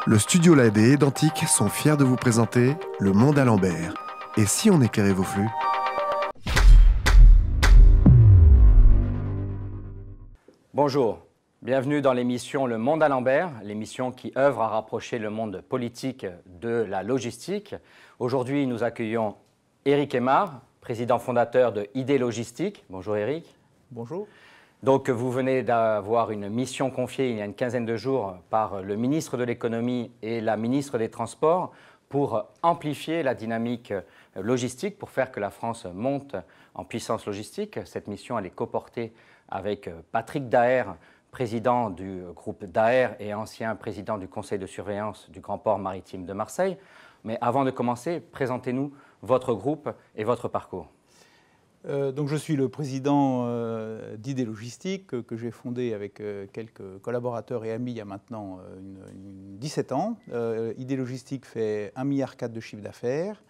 Le studio LAD et Identique sont fiers de vous présenter Le Monde à l'Ambert. Et si on éclairait vos flux? Bonjour, bienvenue dans l'émission Le Monde à l'Ambert, l'émission qui œuvre à rapprocher le monde politique de la logistique. Aujourd'hui, nous accueillons Éric Aymard, président fondateur de ID Logistique. Bonjour Éric. Bonjour. Donc vous venez d'avoir une mission confiée il y a une quinzaine de jours par le ministre de l'Économie et la ministre des Transports pour amplifier la dynamique logistique, pour faire que la France monte en puissance logistique. Cette mission, elle est coportée avec Patrick Daher, président du groupe Daher et ancien président du conseil de surveillance du Grand Port Maritime de Marseille. Mais avant de commencer, présentez-nous votre groupe et votre parcours. Donc je suis le président d'ID Logistique que j'ai fondé avec quelques collaborateurs et amis il y a maintenant 17 ans. ID Logistique fait 1,4 milliard de chiffre d'affaires,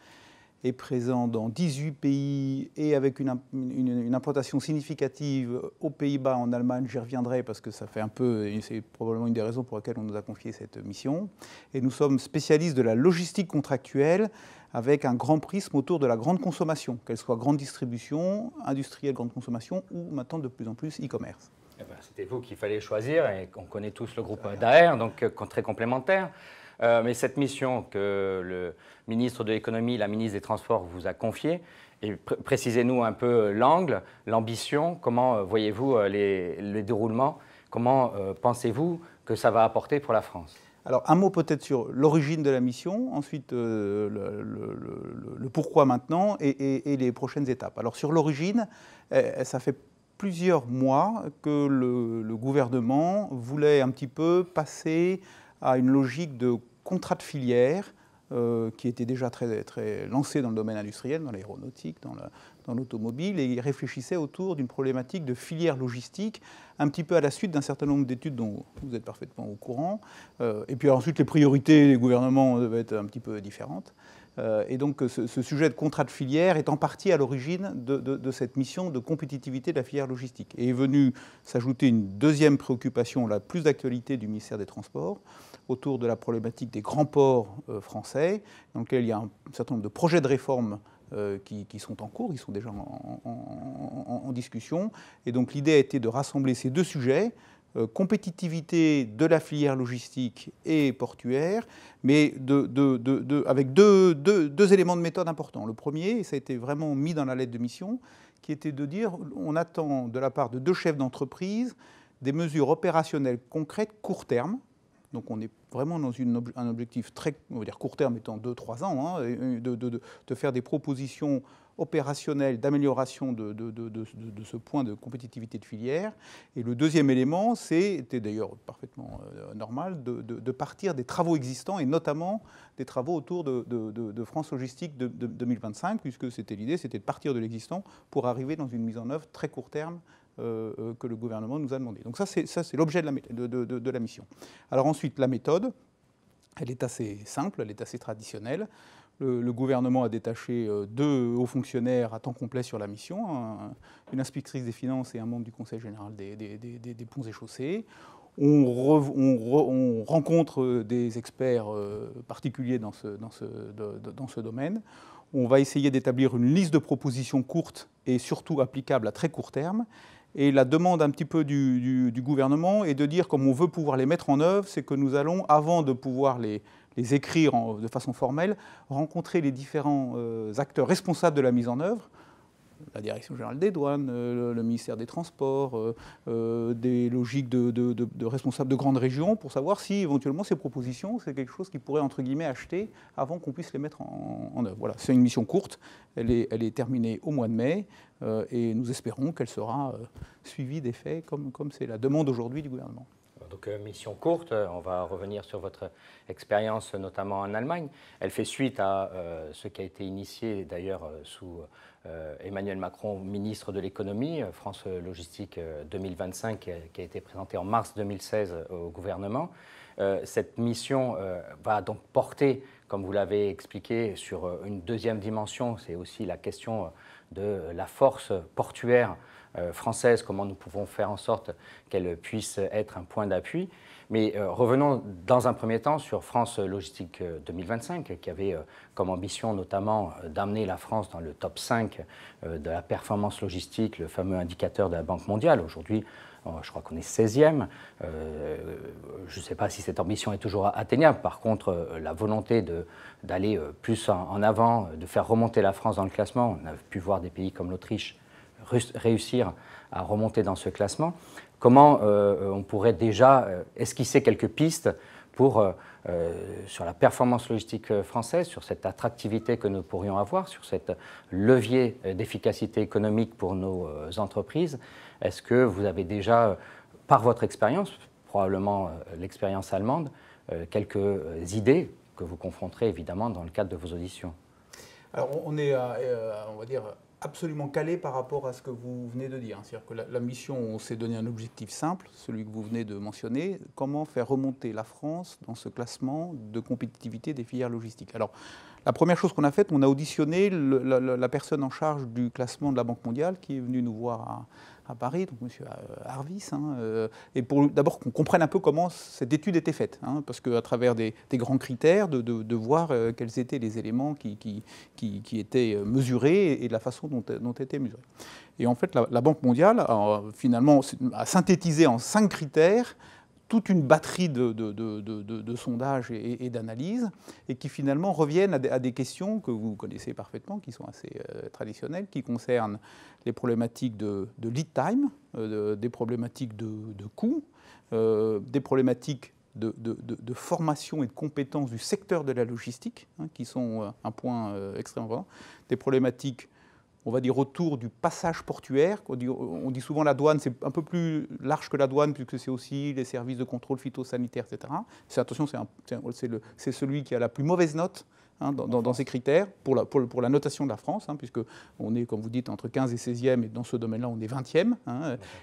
est présent dans 18 pays et avec une implantation significative aux Pays-Bas, en Allemagne. J'y reviendrai parce que ça fait un peu, c'est probablement une des raisons pour lesquelles on nous a confié cette mission. Et nous sommes spécialistes de la logistique contractuelle avec un grand prisme autour de la grande consommation, qu'elle soit grande distribution, industrielle, grande consommation ou maintenant de plus en plus e-commerce. C'était vous qu'il fallait choisir et on connaît tous le groupe Daher, donc très complémentaire. Mais cette mission que le ministre de l'Économie, la ministre des Transports vous a confiée, et précisez-nous un peu l'angle, l'ambition, comment voyez-vous les déroulements, comment pensez-vous que ça va apporter pour la France? Alors, un mot peut-être sur l'origine de la mission, ensuite le pourquoi maintenant et les prochaines étapes. Alors, sur l'origine, ça fait plusieurs mois que le gouvernement voulait un petit peu passer à une logique de contrat de filière qui était déjà très lancée dans le domaine industriel, dans l'aéronautique, dans l'automobile, et il réfléchissait autour d'une problématique de filière logistique, un petit peu à la suite d'un certain nombre d'études dont vous êtes parfaitement au courant. Et puis ensuite, les priorités des gouvernements devaient être un petit peu différentes. Et donc ce sujet de contrat de filière est en partie à l'origine de cette mission de compétitivité de la filière logistique. Et est venue s'ajouter une deuxième préoccupation, la plus d'actualité du ministère des Transports, autour de la problématique des grands ports français, dans lequel il y a un certain nombre de projets de réforme qui sont en cours, qui sont déjà en discussion. Et donc l'idée a été de rassembler ces deux sujets, compétitivité de la filière logistique et portuaire, mais avec deux éléments de méthode importants. Le premier, et ça a été vraiment mis dans la lettre de mission, qui était de dire on attend de la part de deux chefs d'entreprise des mesures opérationnelles concrètes court terme. Donc on est vraiment dans un objectif très, on va dire court terme étant 2-3 ans, hein, de faire des propositions opérationnelles d'amélioration de ce point de compétitivité de filière. Et le deuxième élément, c'était d'ailleurs parfaitement normal, de partir des travaux existants et notamment des travaux autour de France Logistique de 2025, puisque c'était l'idée, c'était de partir de l'existant pour arriver dans une mise en œuvre très court terme que le gouvernement nous a demandé. Donc ça, c'est l'objet de la mission. Alors ensuite, la méthode, elle est assez simple, elle est assez traditionnelle. Le gouvernement a détaché deux hauts fonctionnaires à temps complet sur la mission, une inspectrice des finances et un membre du Conseil général des ponts et chaussées. On rencontre des experts particuliers dans ce domaine. On va essayer d'établir une liste de propositions courtes et surtout applicables à très court terme. Et la demande un petit peu du gouvernement est de dire, comme on veut pouvoir les mettre en œuvre, c'est que nous allons, avant de pouvoir les écrire de façon formelle, rencontrer les différents acteurs responsables de la mise en œuvre, la Direction générale des douanes, le ministère des Transports, des logiques de responsables de grandes régions, pour savoir si éventuellement ces propositions, c'est quelque chose qui pourrait, entre guillemets, acheter avant qu'on puisse les mettre en œuvre. Voilà, c'est une mission courte, elle est terminée au mois de mai, et nous espérons qu'elle sera suivie des faits, comme c'est la demande aujourd'hui du gouvernement. Donc mission courte, on va revenir sur votre expérience notamment en Allemagne. Elle fait suite à ce qui a été initié d'ailleurs sous Emmanuel Macron, ministre de l'économie, France Logistique 2025, qui a été présentée en mars 2016 au gouvernement. Cette mission va donc porter, comme vous l'avez expliqué, sur une deuxième dimension, c'est aussi la question de la force portuaire française, comment nous pouvons faire en sorte qu'elle puisse être un point d'appui. Mais revenons dans un premier temps sur France Logistique 2025, qui avait comme ambition notamment d'amener la France dans le top 5 de la performance logistique, le fameux indicateur de la Banque mondiale. Aujourd'hui, je crois qu'on est 16e. Je ne sais pas si cette ambition est toujours atteignable. Par contre, la volonté d'aller plus en avant, de faire remonter la France dans le classement, on a pu voir des pays comme l'Autriche réussir à remonter dans ce classement. Comment on pourrait déjà esquisser quelques pistes pour, sur la performance logistique française, sur cette attractivité que nous pourrions avoir, sur cet levier d'efficacité économique pour nos entreprises? Est-ce que vous avez déjà, par votre expérience, probablement l'expérience allemande, quelques idées que vous confronterez évidemment dans le cadre de vos auditions? Alors on est, on va dire, absolument calé par rapport à ce que vous venez de dire. C'est-à-dire que la mission, on s'est donné un objectif simple, celui que vous venez de mentionner, comment faire remonter la France dans ce classement de compétitivité des filières logistiques. Alors, la première chose qu'on a faite, on a auditionné la personne en charge du classement de la Banque mondiale qui est venue nous voir à Paris, donc M. Harvis, et pour d'abord qu'on comprenne un peu comment cette étude était faite, parce qu'à travers des grands critères, de voir quels étaient les éléments qui étaient mesurés et de la façon dont étaient mesurés. Et en fait, la Banque mondiale, finalement, a synthétisé en 5 critères toute une batterie de sondages et d'analyses, et qui finalement reviennent à des questions que vous connaissez parfaitement, qui sont assez traditionnelles, qui concernent les problématiques de lead time, des problématiques de coût, des problématiques de formation et de compétences du secteur de la logistique, qui sont un point extrêmement important, des problématiques, on va dire, autour du passage portuaire. On dit souvent la douane, c'est un peu plus large que la douane, puisque c'est aussi les services de contrôle phytosanitaire, etc. Attention, c'est celui qui a la plus mauvaise note dans ces critères, pour la notation de la France, puisqu'on est, comme vous dites, entre 15 et 16e, et dans ce domaine-là, on est 20e.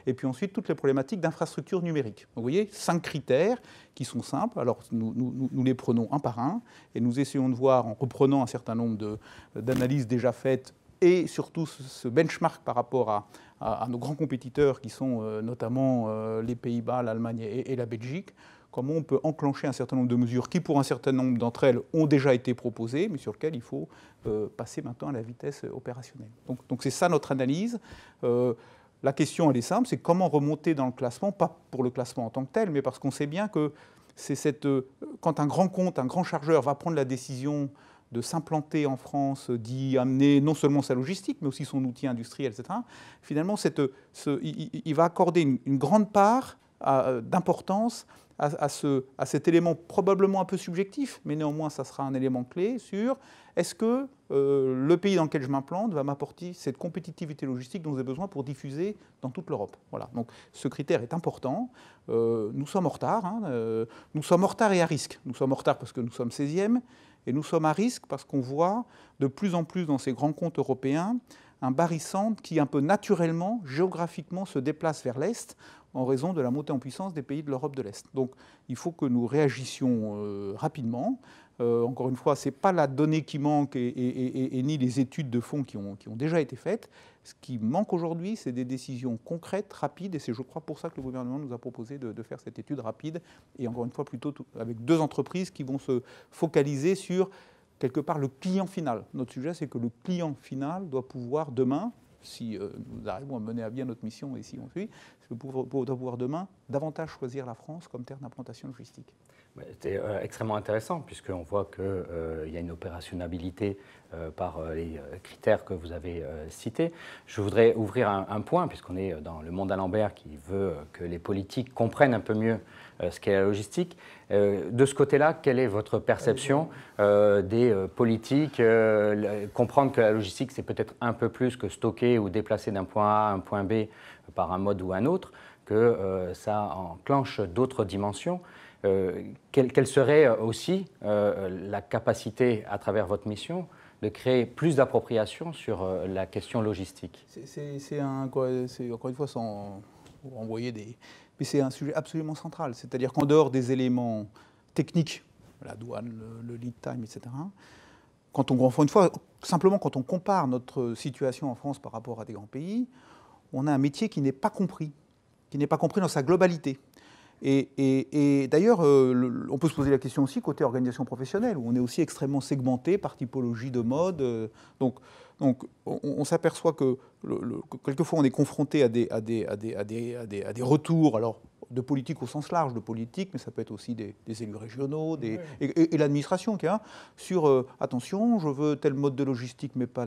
Et puis ensuite, toutes les problématiques d'infrastructure numérique. Donc, vous voyez, 5 critères qui sont simples. Alors, nous les prenons un par un, et nous essayons de voir, en reprenant un certain nombre d'analyses déjà faites, et surtout ce benchmark par rapport à nos grands compétiteurs qui sont notamment les Pays-Bas, l'Allemagne et la Belgique, comment on peut enclencher un certain nombre de mesures qui, pour un certain nombre d'entre elles, ont déjà été proposées, mais sur lesquelles il faut passer maintenant à la vitesse opérationnelle. Donc c'est ça notre analyse. La question, elle est simple, c'est comment remonter dans le classement, pas pour le classement en tant que tel, mais parce qu'on sait bien que c'est quand un grand compte, un grand chargeur va prendre la décision de s'implanter en France, d'y amener non seulement sa logistique, mais aussi son outil industriel, etc., finalement, il va accorder une grande part d'importance à cet élément probablement un peu subjectif, mais néanmoins, ça sera un élément clé sur est-ce que le pays dans lequel je m'implante va m'apporter cette compétitivité logistique dont j'ai besoin pour diffuser dans toute l'Europe. Voilà. Donc ce critère est important. Nous sommes en retard. Nous sommes en retard et à risque. Nous sommes en retard parce que nous sommes 16e, et nous sommes à risque parce qu'on voit de plus en plus dans ces grands comptes européens un barycentre qui, un peu naturellement, géographiquement, se déplace vers l'Est en raison de la montée en puissance des pays de l'Europe de l'Est. Donc il faut que nous réagissions rapidement. Encore une fois, ce n'est pas la donnée qui manque et ni les études de fond qui ont déjà été faites. Ce qui manque aujourd'hui, c'est des décisions concrètes, rapides, et c'est, je crois, pour ça que le gouvernement nous a proposé de faire cette étude rapide, et encore une fois, plutôt avec 2 entreprises qui vont se focaliser sur, quelque part, le client final. Notre sujet, c'est que le client final doit pouvoir demain, si nous arrivons à mener à bien notre mission et si on suit, doit pouvoir demain davantage choisir la France comme terre d'implantation logistique. C'était extrêmement intéressant, puisqu'on voit qu'il y a une opérationnalité par les critères que vous avez cités. Je voudrais ouvrir un point, puisqu'on est dans le monde Alembert qui veut que les politiques comprennent un peu mieux ce qu'est la logistique. De ce côté-là, quelle est votre perception des politiques? Comprendre que la logistique, c'est peut-être un peu plus que stocker ou déplacer d'un point A à un point B par un mode ou un autre, que ça enclenche d'autres dimensions. Quelle serait aussi la capacité, à travers votre mission, de créer plus d'appropriation sur la question logistique? C'est encore une fois sans envoyer des... Mais c'est un sujet absolument central. C'est-à-dire qu'en dehors des éléments techniques, la douane, le lead time, etc., encore une fois, simplement quand on compare notre situation en France par rapport à des grands pays, on a un métier qui n'est pas compris dans sa globalité. Et d'ailleurs, on peut se poser la question aussi côté organisation professionnelle, où on est aussi extrêmement segmenté par typologie de mode. Donc on s'aperçoit que quelquefois on est confronté à des retours, alors de politique au sens large, de politique, mais ça peut être aussi des élus régionaux et l'administration sur attention, je veux tel mode de logistique, mais pas.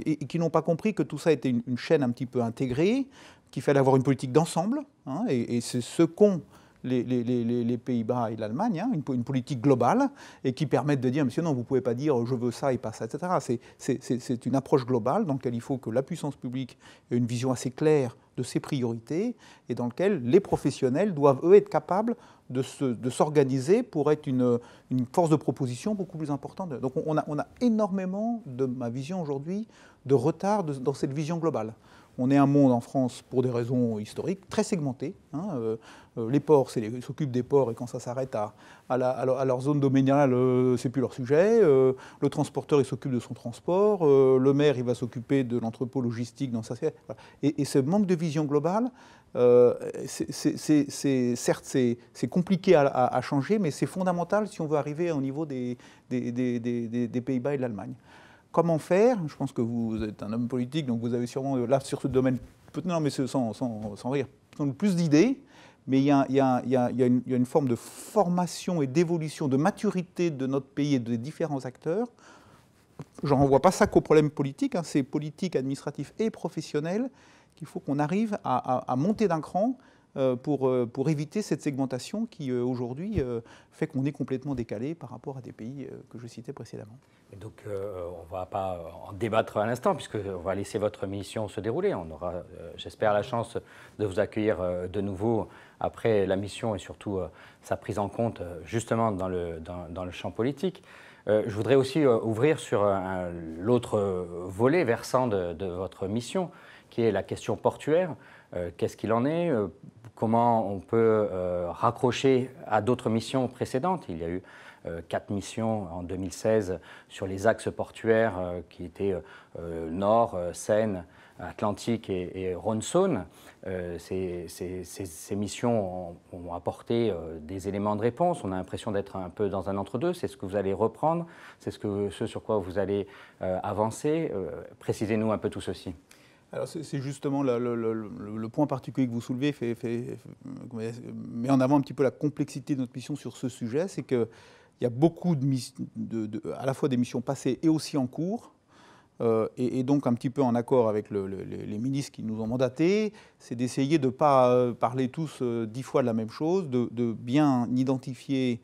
Et qui n'ont pas compris que tout ça était une chaîne un petit peu intégrée, qu'il fallait avoir une politique d'ensemble, et c'est ce qu'ont les Pays-Bas et l'Allemagne, une politique globale, et qui permettent de dire, monsieur, non, vous ne pouvez pas dire je veux ça et pas ça, etc. C'est une approche globale dans laquelle il faut que la puissance publique ait une vision assez claire de ses priorités, et dans lequel les professionnels doivent, eux, être capables de s'organiser pour être une force de proposition beaucoup plus importante. Donc on a énormément, de ma vision aujourd'hui, de retard dans cette vision globale. On est un monde en France, pour des raisons historiques, très segmenté. Les ports, ils s'occupent des ports, et quand ça s'arrête à leur zone domaniale, c'est plus leur sujet. Le transporteur, il s'occupe de son transport. Le maire, il va s'occuper de l'entrepôt logistique dans sa... Voilà. Et ce manque de vision globale, certes, c'est compliqué à changer, mais c'est fondamental si on veut arriver au niveau des Pays-Bas et de l'Allemagne. Comment faire? Je pense que vous êtes un homme politique, donc vous avez sûrement, là, sur ce domaine, non, mais sans rire, plus d'idées, mais il y a une forme de formation et d'évolution, de maturité de notre pays et des différents acteurs. Je ne renvoie pas ça qu'aux problèmes politiques, c'est politique, administratif et professionnel, qu'il faut qu'on arrive à monter d'un cran pour éviter cette segmentation qui, aujourd'hui, fait qu'on est complètement décalé par rapport à des pays que je citais précédemment. Et donc, on ne va pas en débattre à l'instant, puisqu'on va laisser votre mission se dérouler. On aura, j'espère, la chance de vous accueillir de nouveau après la mission et surtout sa prise en compte, justement, dans le champ politique. Je voudrais aussi ouvrir sur l'autre volet versant de votre mission, qui est la question portuaire. Qu'est-ce qu'il en est? Comment on peut raccrocher à d'autres missions précédentes? Il y a eu 4 missions en 2016 sur les axes portuaires qui étaient Nord, Seine, Atlantique et Rhône-Saône. Ces missions ont apporté des éléments de réponse. On a l'impression d'être un peu dans un entre-deux. C'est ce que vous allez reprendre, c'est ce sur quoi vous allez avancer. Précisez-nous un peu tout ceci. Alors c'est justement le point particulier que vous soulevez, met en avant un petit peu la complexité de notre mission sur ce sujet. C'est qu'il y a beaucoup à la fois des missions passées et aussi en cours. Et donc un petit peu en accord avec les ministres qui nous ont mandatés, c'est d'essayer de ne pas parler tous 10 fois de la même chose, de bien identifier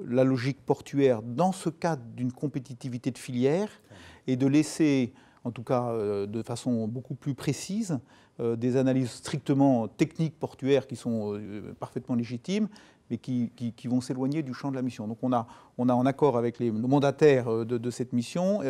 la logique portuaire dans ce cadre d'une compétitivité de filière et de laisser, en tout cas de façon beaucoup plus précise, des analyses strictement techniques portuaires qui sont parfaitement légitimes, mais qui vont s'éloigner du champ de la mission. Donc on a en accord avec nos mandataires de cette mission,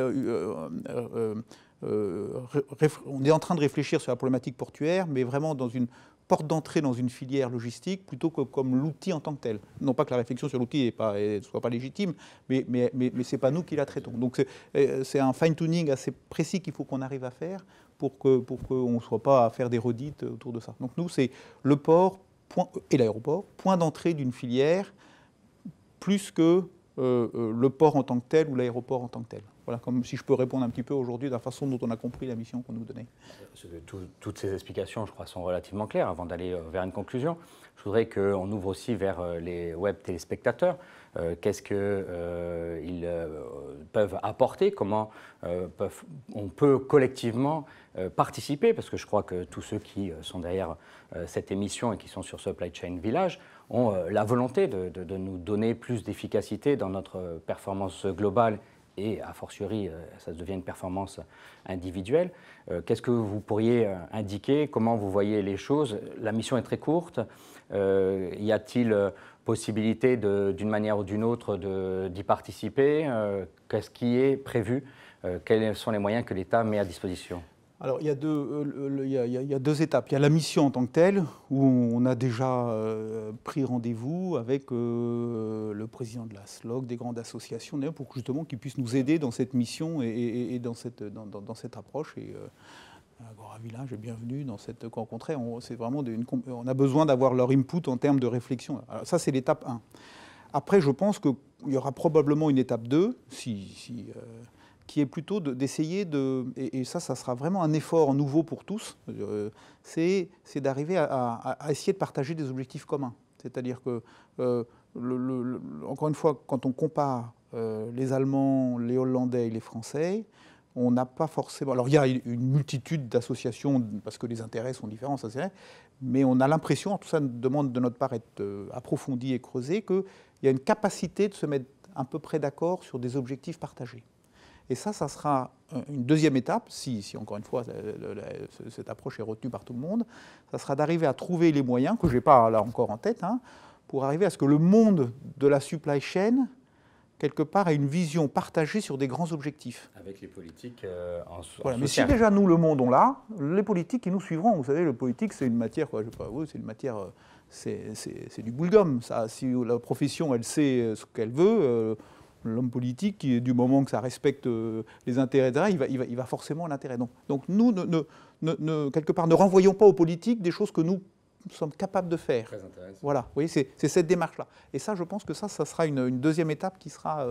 on est en train de réfléchir sur la problématique portuaire, mais vraiment dans une porte d'entrée dans une filière logistique plutôt que comme l'outil en tant que tel. Non pas que la réflexion sur l'outil ne soit pas légitime, mais ce n'est pas nous qui la traitons. Donc c'est un fine-tuning assez précis qu'il faut qu'on arrive à faire pour qu'on ne soit pas à faire des redites autour de ça. Donc nous, c'est le port et l'aéroport, point d'entrée d'une filière, plus que le port en tant que tel ou l'aéroport en tant que tel. Voilà, comme si je peux répondre un petit peu aujourd'hui de la façon dont on a compris la mission qu'on nous donnait. Toutes ces explications, je crois, sont relativement claires. Avant d'aller vers une conclusion, je voudrais qu'on ouvre aussi vers les web téléspectateurs. Qu'est-ce qu'ils peuvent apporter? Comment on peut collectivement participer? Parce que je crois que tous ceux qui sont derrière cette émission et qui sont sur Supply Chain Village ont la volonté de nous donner plus d'efficacité dans notre performance globale et a fortiori, ça devient une performance individuelle. Qu'est-ce que vous pourriez indiquer? Comment vous voyez les choses? La mission est très courte. Y a-t-il possibilité d'une manière ou d'une autre d'y participer? Qu'est-ce qui est prévu? Quels sont les moyens que l'État met à disposition? Alors, il y a deux étapes. Il y a la mission en tant que telle, où on a déjà pris rendez-vous avec le président de la SLOC, des grandes associations, pour justement qu'ils puissent nous aider dans cette mission et dans cette approche. Et Agora Village est bienvenue dans cette rencontre. C'est vraiment on a besoin d'avoir leur input en termes de réflexion. Alors ça, c'est l'étape 1. Après, je pense qu'il y aura probablement une étape 2, qui est plutôt d'essayer et ça sera vraiment un effort nouveau pour tous, c'est d'arriver à essayer de partager des objectifs communs. C'est-à-dire que, encore une fois, quand on compare les Allemands, les Hollandais et les Français, on n'a pas forcément... Alors il y a une multitude d'associations, parce que les intérêts sont différents, ça c'est vrai, mais on a l'impression, tout ça demande de notre part être approfondi et creusé, qu'il y a une capacité de se mettre à peu près d'accord sur des objectifs partagés. Et ça sera une deuxième étape, si encore une fois cette approche est retenue par tout le monde, ça sera d'arriver à trouver les moyens, que je n'ai pas là encore en tête, pour arriver à ce que le monde de la supply chain, quelque part, ait une vision partagée sur des grands objectifs. Avec les politiques en voilà, mais si déjà nous, le monde, on l'a, les politiques, ils nous suivront. Vous savez, le politique, c'est une matière, quoi, je sais pas, oui, c'est une matière, c'est du boulgum. Ça, si la profession, elle sait ce qu'elle veut, l'homme politique, du moment que ça respecte les intérêts, il va forcément l'intérêt. Donc nous, quelque part, ne renvoyons pas aux politiques des choses que nous sommes capables de faire. Très intéressant. Voilà, vous voyez, c'est cette démarche-là. Et ça, je pense que ça sera une deuxième étape qui sera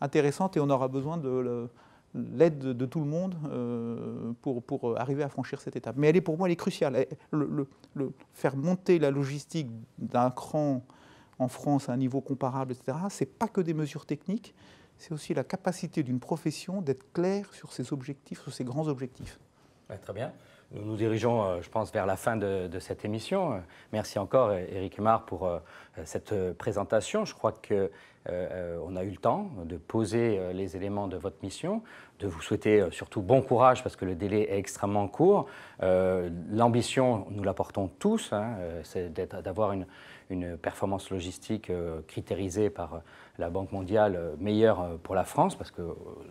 intéressante et on aura besoin de l'aide de tout le monde pour arriver à franchir cette étape. Mais pour moi, elle est cruciale. Faire monter la logistique d'un cran en France à un niveau comparable, etc., ce n'est pas que des mesures techniques, c'est aussi la capacité d'une profession d'être claire sur ses objectifs, sur ses grands objectifs. Ouais, très bien. Nous nous dirigeons, je pense, vers la fin de cette émission. Merci encore, Éric Aymard, pour cette présentation. Je crois qu'on a eu le temps de poser les éléments de votre mission, de vous souhaiter surtout bon courage parce que le délai est extrêmement court. L'ambition, nous la portons tous, c'est d'avoir une performance logistique critérisée par la Banque mondiale meilleure pour la France, parce que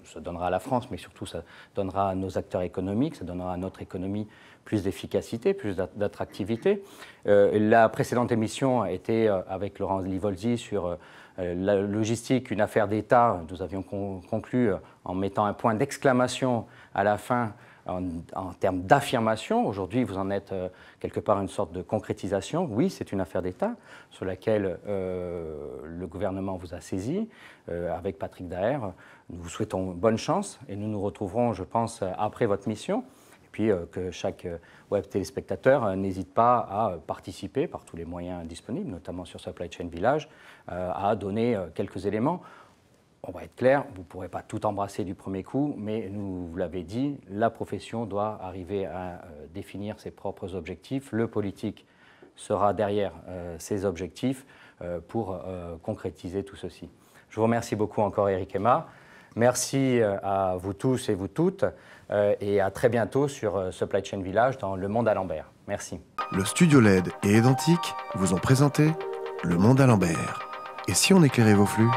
ça donnera à la France, mais surtout ça donnera à nos acteurs économiques, ça donnera à notre économie plus d'efficacité, plus d'attractivité. La précédente émission était avec Laurent Livolzi sur la logistique, une affaire d'État. Nous avions conclu en mettant un point d'exclamation à la fin en termes d'affirmation. Aujourd'hui, vous en êtes quelque part une sorte de concrétisation. Oui, c'est une affaire d'État sur laquelle le gouvernement vous a saisi. Avec Patrick Daher, nous vous souhaitons bonne chance et nous nous retrouverons, je pense, après votre mission. Et puis que chaque web téléspectateur n'hésite pas à participer par tous les moyens disponibles, notamment sur Supply Chain Village, à donner quelques éléments. On va être clair, vous ne pourrez pas tout embrasser du premier coup, mais vous l'avez dit, la profession doit arriver à définir ses propres objectifs. Le politique sera derrière ces objectifs pour concrétiser tout ceci. Je vous remercie beaucoup encore, Éric Aymard. Merci à vous tous et vous toutes et à très bientôt sur Supply Chain Village dans Le Monde à Lambert. Merci. Le studio LED et Edentic vous ont présenté Le Monde à Lambert. Et si on éclairait vos flux ?